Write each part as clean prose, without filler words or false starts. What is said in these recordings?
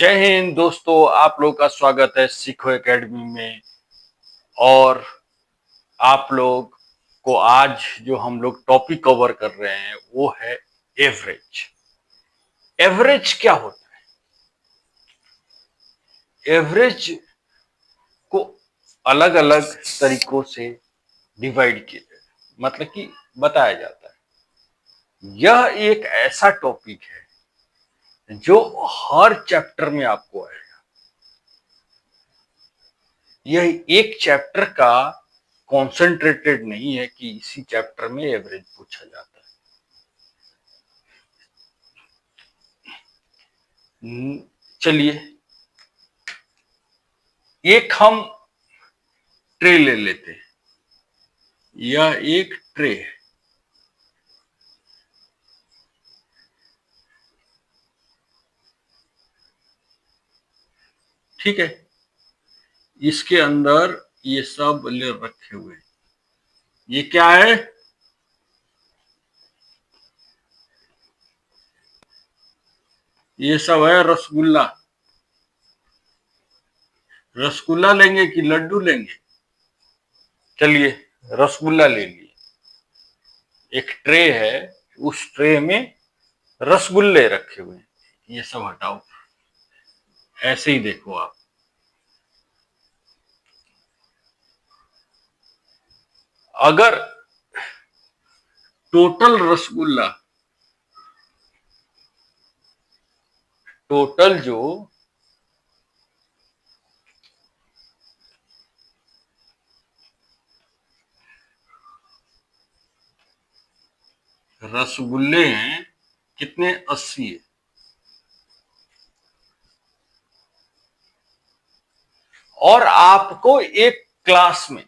जय हिंद दोस्तों, आप लोग का स्वागत है सीखो एकेडमी में। और आप लोग को आज जो हम लोग टॉपिक कवर कर रहे हैं वो है एवरेज। एवरेज क्या होता है? एवरेज को अलग अलग तरीकों से डिवाइड किया, मतलब कि बताया जाता है। यह एक ऐसा टॉपिक है जो हर चैप्टर में आपको आएगा। यह एक चैप्टर का कॉन्सेंट्रेटेड नहीं है कि इसी चैप्टर में एवरेज पूछा जाता है। चलिए एक हम ट्रे ले लेते हैं। यह एक ट्रे है। ठीक है, इसके अंदर ये सब ले रखे हुए हैं। ये क्या है? ये सब है रसगुल्ला। रसगुल्ला लेंगे कि लड्डू लेंगे? चलिए रसगुल्ला ले लिए। एक ट्रे है, उस ट्रे में रसगुल्ले रखे हुए हैं। ये सब हटाओ, ऐसे ही देखो आप। अगर टोटल रसगुल्ला, टोटल जो रसगुल्ले हैं कितने? 80 है। और आपको एक क्लास में,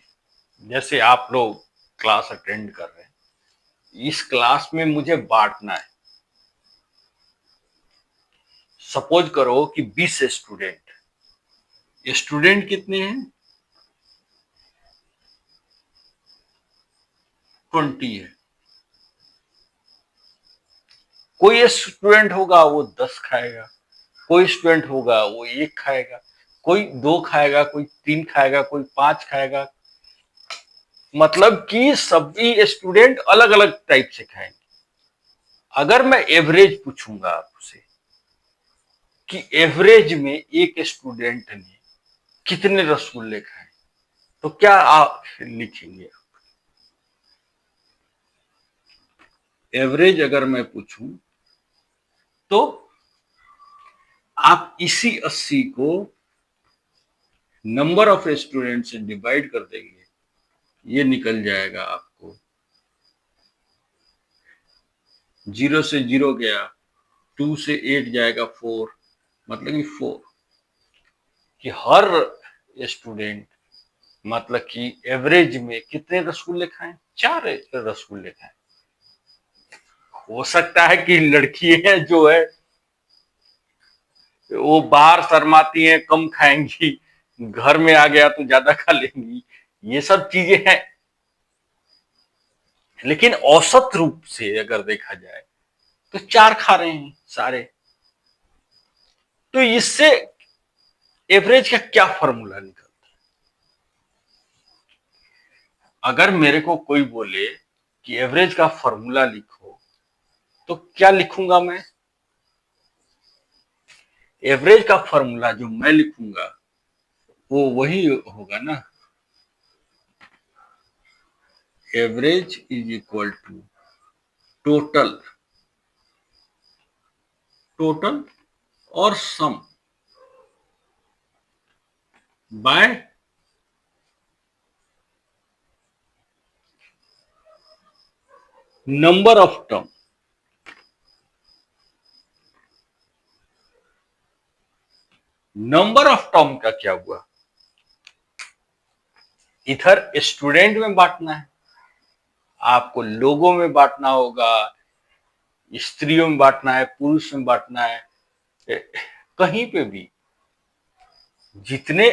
जैसे आप लोग क्लास अटेंड कर रहे हैं, इस क्लास में मुझे बांटना है। सपोज करो कि 20 स्टूडेंट। स्टूडेंट कितने हैं? 20 है। कोई स्टूडेंट होगा वो 10 खाएगा, कोई स्टूडेंट होगा वो 1 खाएगा, कोई 2 खाएगा, कोई 3 खाएगा, कोई 5 खाएगा। मतलब कि सभी स्टूडेंट अलग अलग टाइप से खाएंगे। अगर मैं एवरेज पूछूंगा आपसे कि एवरेज में एक स्टूडेंट ने कितने रसगुल्ले खाए, तो क्या आप लिखेंगे? एवरेज अगर मैं पूछूं तो आप इसी 80 को नंबर ऑफ स्टूडेंट से डिवाइड कर देंगे, ये निकल जाएगा आपको। 0 से 0 गया, 2 से 8 जाएगा 4, मतलब कि 4 कि हर स्टूडेंट, मतलब कि एवरेज में कितने रसगुल्ले खाएं? 4 रसगुल्ले खाएं। हो सकता है कि लड़की है जो है वो बाहर शर्माती हैं, कम खाएंगी, घर में आ गया तो ज्यादा खा लेंगी। ये सब चीजें हैं, लेकिन औसत रूप से अगर देखा जाए तो 4 खा रहे हैं सारे। तो इससे एवरेज का क्या फॉर्मूला निकलता है? अगर मेरे को कोई बोले कि एवरेज का फॉर्मूला लिखो, तो क्या लिखूंगा मैं? एवरेज का फॉर्मूला जो मैं लिखूंगा वो वही होगा ना, average is equal to total, total और sum by number of term. Number of term का क्या हुआ? इधर स्टूडेंट में बांटना है, आपको लोगों में बांटना होगा, स्त्रियों में बांटना है, पुरुष में बांटना है, कहीं पे भी जितने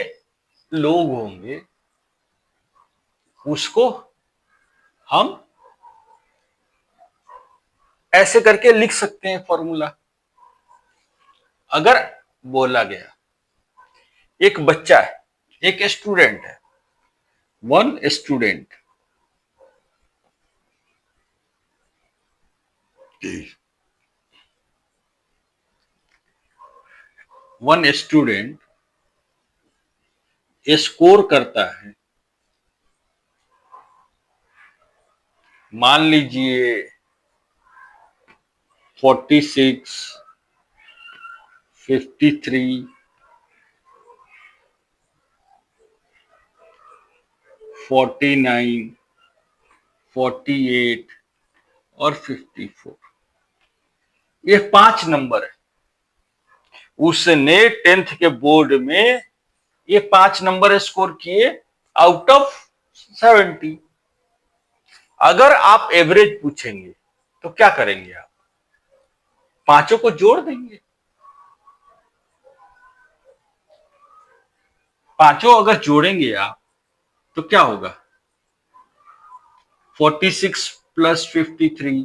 लोग होंगे उसको हम ऐसे करके लिख सकते हैं फॉर्मूला। अगर बोला गया। एक बच्चा है, एक स्टूडेंट है, one student, one student score करता है, मान लीजिए 46, 53, 49, 48 और 54। ये 5 नंबर है। उसने 10th के बोर्ड में ये 5 नंबर स्कोर किए आउट ऑफ 70। अगर आप एवरेज पूछेंगे तो क्या करेंगे आप? पांचों को जोड़ देंगे। पांचों अगर जोड़ेंगे आप तो क्या होगा? 46 प्लस 53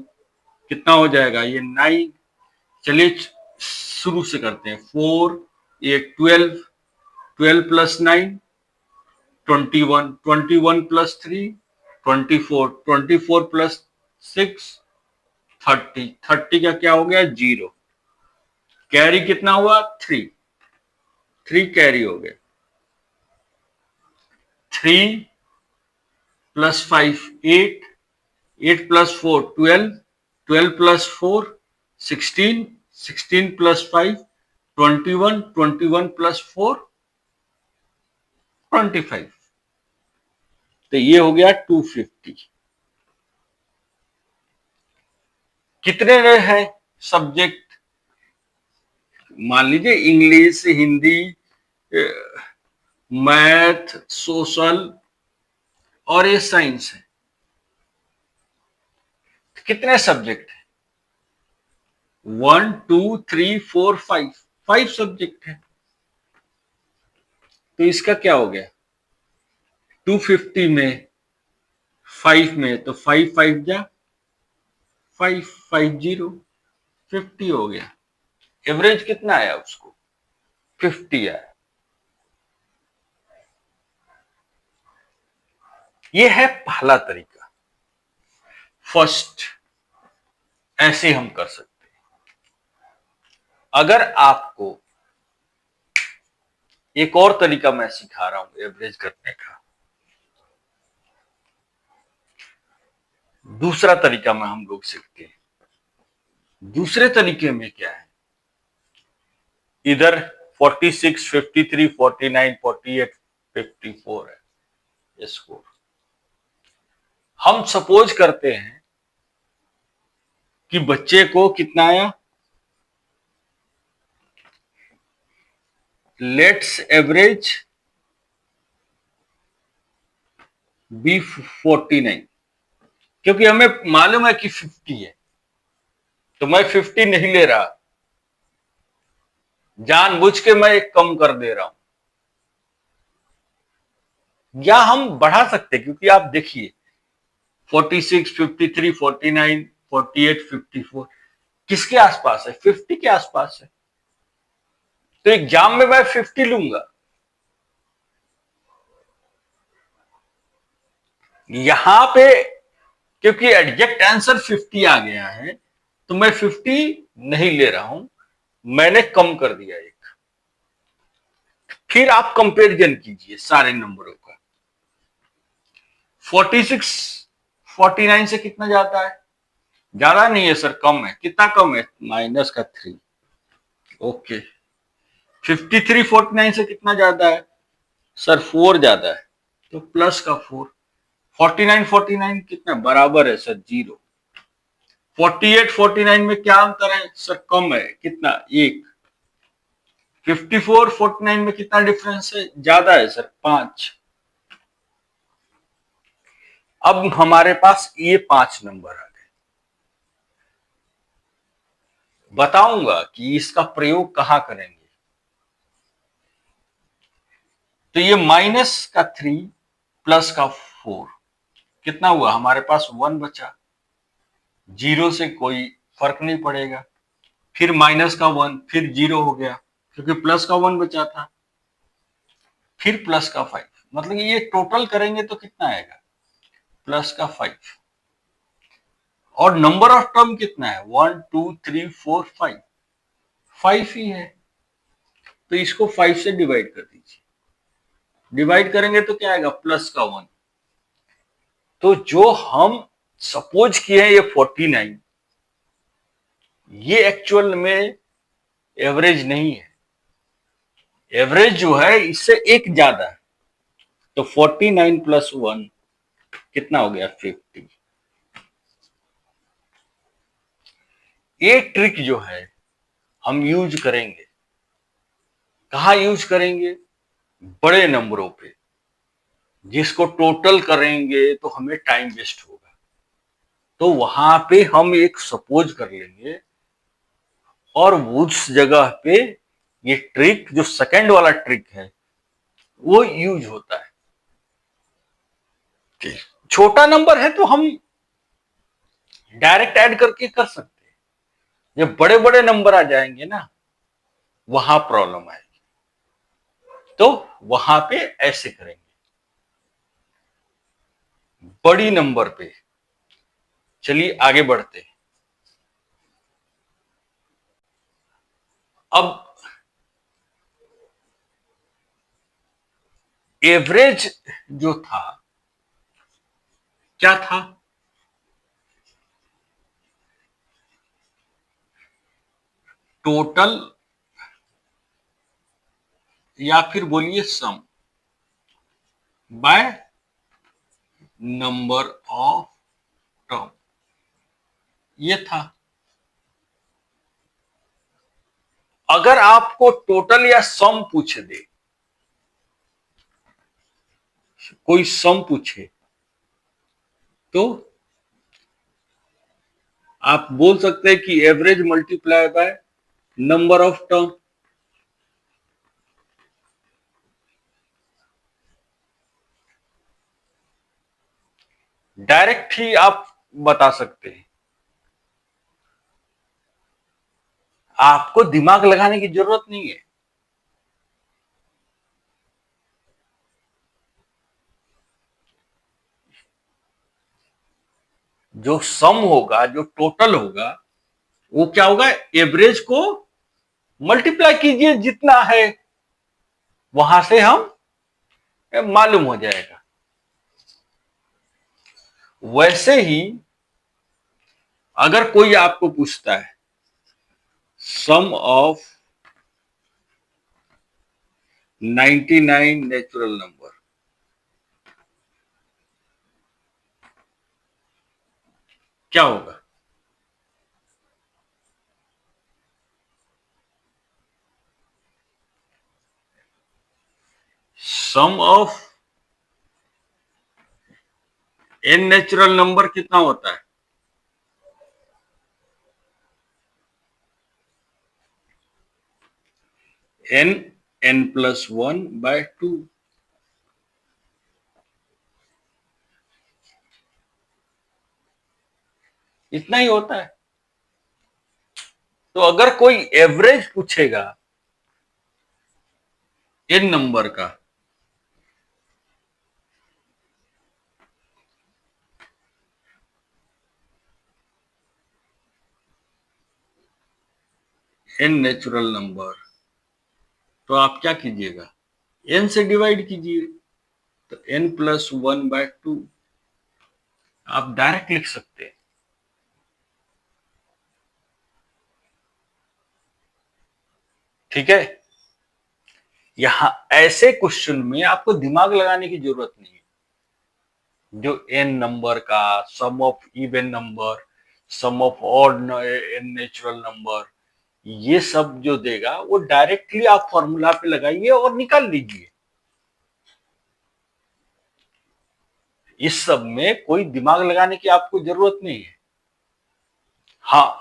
कितना हो जाएगा? ये 9। चलिए शुरू से करते हैं। 4, ये 12, 12 प्लस 9 21, 21 प्लस 3 24, 24 प्लस 6 30, 30 का क्या हो गया? 0। कैरी कितना हुआ? 3, 3 कैरी हो गया। 3 plus 5 8, 8 plus 4 12, 12 plus 4 16, 16 plus 5 21, 21 plus 4 25। तो ये हो गया 250। कितने हैं सब्जेक्ट? मान लीजिए इंग्लिश, हिंदी, मैथ, सोशल और ये साइंस है। कितने सब्जेक्ट है? 1 2 3 4 5, 5 सब्जेक्ट है। तो इसका क्या हो गया? 250 में 5 में तो 5 5 जा 5 50 50 हो गया। एवरेज कितना आया उसको? 50 आया। ये है पहला तरीका, फर्स्ट। ऐसे हम कर सकते हैं। अगर आपको एक और तरीका मैं सिखा रहा हूं एवरेज करने का, दूसरा तरीका में हम लोग सीखते हैं। दूसरे तरीके में क्या है? इधर 46, 53, 49, 48, 54 है स्कोर। हम सपोज करते हैं कि बच्चे को कितना आया? लेट्स एवरेज बी 49, क्योंकि हमें मालूम है कि 50 है, तो मैं 50 नहीं ले रहा, जानबूझ के मैं एक कम कर दे रहा हूं। या हम बढ़ा सकते, क्योंकि आप देखिए 46, 53, 49, 48, 54 किसके आसपास है? 50 के आसपास है। तो एग्जाम में मैं 50 लूंगा। यहां पे क्योंकि एग्जैक्ट आंसर 50 आ गया है, तो मैं 50 नहीं ले रहा हूं, मैंने कम कर दिया एक। फिर आप कंपैरिजन कीजिए सारे नंबरों का। 46 49 से कितना जाता है? ज्यादा नहीं है सर, कम है। कितना कम है? माइनस का 3। ओके। 53 49 से कितना ज्यादा है? सर 4 ज्यादा है, तो प्लस का 4। 49 49 कितना बराबर है? सर 0। 48 49 में क्या अंतर है? सर कम है। कितना? 1। 54 49 में कितना डिफरेंस है? ज्यादा है सर, 5। अब हमारे पास ये 5 नंबर आ गए। बताऊंगा कि इसका प्रयोग कहां करेंगे। तो ये माइनस का 3 प्लस का 4 कितना हुआ? हमारे पास 1 बचा। 0 से कोई फर्क नहीं पड़ेगा। फिर माइनस का 1, फिर 0 हो गया, क्योंकि प्लस का 1 बचा था, फिर प्लस का 5, मतलब ये टोटल करेंगे तो कितना आएगा, प्लस का 5, और नंबर ऑफ टर्म कितना है, 1 2 3 4 5, 5 ही है, तो इसको 5 से डिवाइड कर दीजिए, डिवाइड करेंगे तो क्या आएगा, प्लस का 1। तो जो हम सपोज किए हैं ये 49, ये एक्चुअल में एवरेज नहीं है, एवरेज जो है इससे एक ज्यादा है। तो 49 प्लस 1 कितना हो गया, 50। ये ट्रिक जो है हम यूज करेंगे, कहाँ यूज करेंगे, बड़े नंबरों पे, जिसको टोटल करेंगे तो हमें टाइम वेस्ट होगा, तो वहां पे हम एक सपोज कर लेंगे, और उस जगह पे ये ट्रिक, जो सेकंड वाला ट्रिक है, वो यूज होता है। छोटा नंबर है तो हम डायरेक्ट ऐड करके कर सकते हैं, जब बड़े बड़े नंबर आ जाएंगे ना, वहां प्रॉब्लम आएगी, तो वहां पे ऐसे करेंगे, बड़ी नंबर पे। चलिए आगे बढ़ते हैं। अब एवरेज जो था, क्या था, टोटल, या फिर बोलिए सम बाय नंबर ऑफ टर्म, ये था। अगर आपको टोटल या सम पूछ दे, कोई सम पूछे, तो आप बोल सकते हैं कि average multiply by number of term. Direct ही आप बता सकते हैं, आपको दिमाग लगाने की जरूरत नहीं है। जो सम होगा, जो टोटल होगा, वो क्या होगा, एवरेज को मल्टीप्लाई कीजिए जितना है, वहां से हम मालूम हो जाएगा। वैसे ही अगर कोई आपको पूछता है सम ऑफ 99 नेचुरल नंबर, क्या होगा, सम ऑफ n नेचुरल नंबर कितना होता है, n n+1/2। इतना ही होता है। तो अगर कोई एवरेज पूछेगा n नंबर का, n नेचुरल नंबर, तो आप क्या कीजिएगा, n से डिवाइड कीजिए, तो n+1/2 आप डायरेक्ट लिख सकते हैं। ठीक है, यहां ऐसे क्वेश्चन में आपको दिमाग लगाने की जरूरत नहीं है। जो n नंबर का, sum of even number, sum of odd n natural number, ये सब जो देगा वो डायरेक्टली आप फॉर्मूला पे लगाइए और निकाल लीजिए। इस सब में कोई दिमाग लगाने की आपको जरूरत नहीं है। हाँ,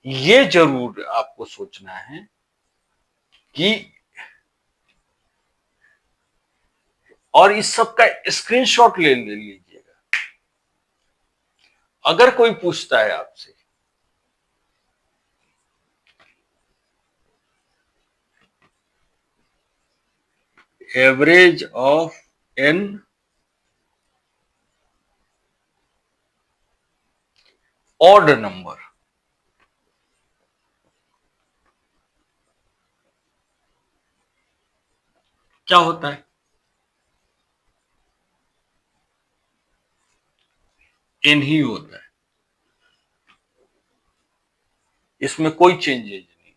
ये जरूर आपको सोचना है कि, और इस सब का स्क्रीनशॉट ले लीजिएगा। अगर कोई पूछता है आपसे average of an odd number. क्या होता है? एन ही होता है, इसमें कोई चेंजेज नहीं।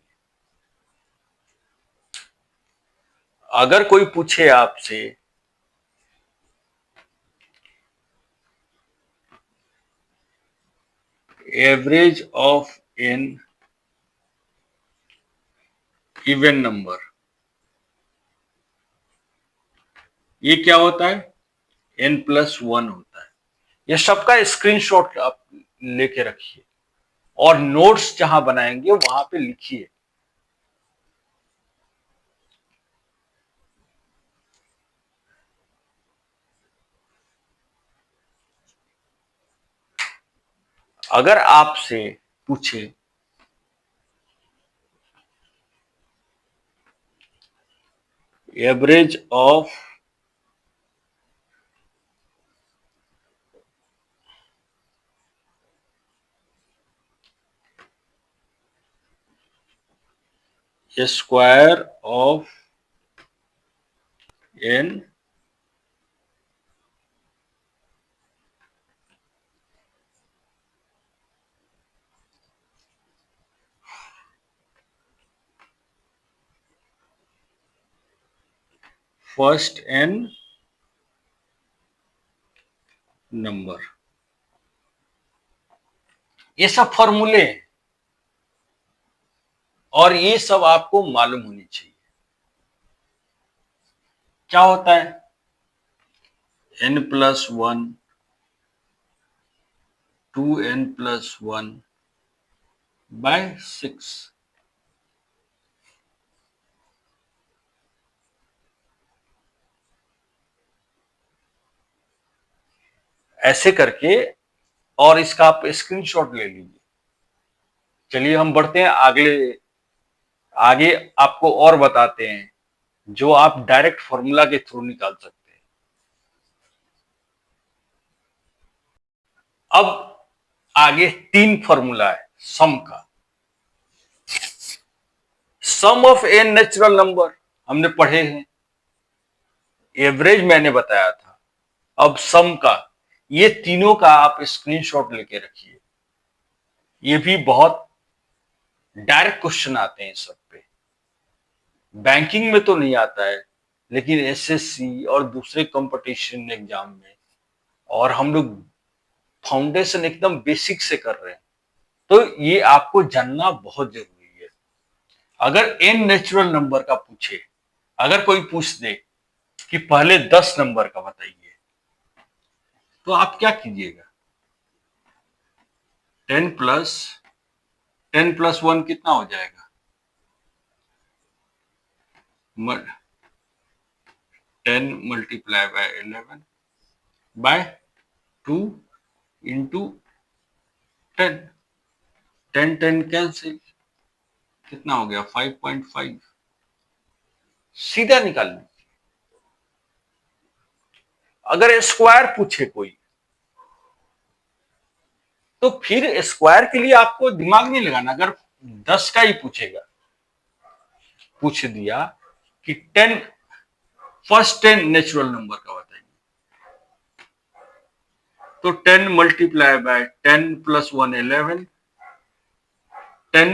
अगर कोई पूछे आपसे average of an even number, ये क्या होता है? n+1 होता है। ये सबका स्क्रीनशॉट आप लेके रखिए और नोट्स जहां बनाएंगे वहां पे लिखिए। अगर आपसे पूछे average of square of an first n number, ये सब फॉर्मूले हैं और ये सब आपको मालूम होनी चाहिए। क्या होता है? n+1 2n+1/6। ऐसे करके, और इसका आप स्क्रीनशॉट ले लीजिए। चलिए हम बढ़ते हैं आगे आपको और बताते हैं जो आप डायरेक्ट फॉर्मूला के थ्रू निकाल सकते हैं। अब आगे 3 फॉर्मूला है सम का। Sum of N natural number हमने पढ़े हैं, एवरेज मैंने बताया था। अब सम का, ये तीनों का आप स्क्रीनशॉट लेके रखिए। ये भी बहुत डायरेक्ट क्वेश्चन आते हैं सब पे। बैंकिंग में तो नहीं आता है, लेकिन एसएससी और दूसरे कंपटीशन एग्जाम में, और हम लोग फाउंडेशन एकदम बेसिक से कर रहे हैं, तो ये आपको जानना बहुत जरूरी है। अगर एन नेचुरल नंबर का पूछे, अगर कोई पूछ दे कि पहले 10 नंबर का बताइए, तो आप क्या कीजिएगा? 10+1 कितना हो जाएगा? 10 × 11/2 इंटू 10। 10 कैंसिल, कितना हो गया? 5.5। सीधा निकाल लीजिए। अगर स्क्वायर पूछे कोई, तो फिर स्क्वायर के लिए आपको दिमाग नहीं लगाना। अगर 10 का ही पूछेगा, पूछ दिया कि 10, फर्स्ट 10 नेचुरल नंबर का बताइए, तो 10 × 10 + 1 11, 10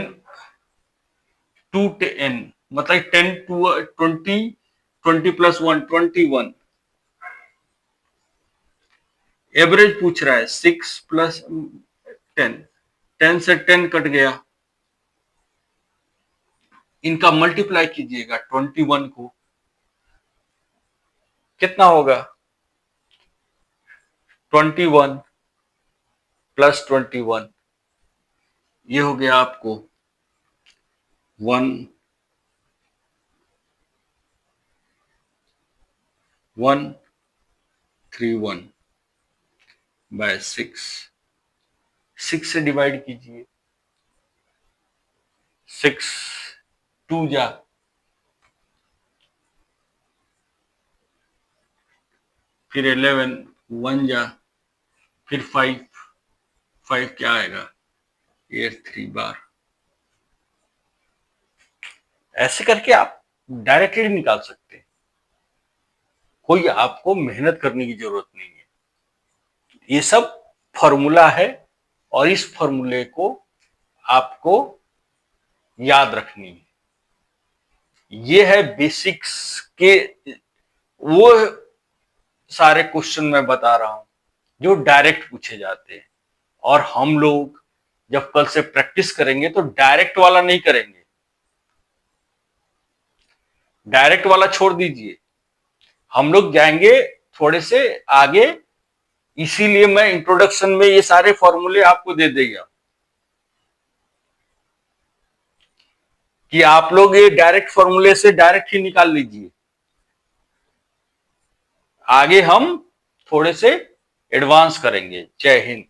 2 10, मतलब 10 2 20, 20+1 21। एवरेज पूछ रहा है 6+10, 10 से 10 कट गया, इनका मल्टीप्लाई कीजिएगा 21 को, कितना होगा? 21 + 21, ये हो गया आपको 1131/6। 6 से डिवाइड कीजिए, 6 2 जा फिर 11 1 जा, फिर 5 5 क्या आएगा 8 3 बार। ऐसे करके आप डायरेक्टली निकाल सकते हैं, कोई आपको मेहनत करने की जरूरत नहीं है। ये सब फॉर्मूला है और इस फॉर्मूले को आपको याद रखनी है। ये है बेसिक्स के वो सारे क्वेश्चन मैं बता रहा हूं जो डायरेक्ट पूछे जाते हैं, और हम लोग जब कल से प्रैक्टिस करेंगे तो डायरेक्ट वाला नहीं करेंगे। डायरेक्ट वाला छोड़ दीजिए, हम लोग जाएंगे थोड़े से आगे, इसीलिए मैं इंट्रोडक्शन में ये सारे फॉर्मूले आपको दे देगा कि आप लोग ये डायरेक्ट फॉर्मूले से डायरेक्ट ही निकाल लीजिए। आगे हम थोड़े से एडवांस करेंगे। जय हिंद।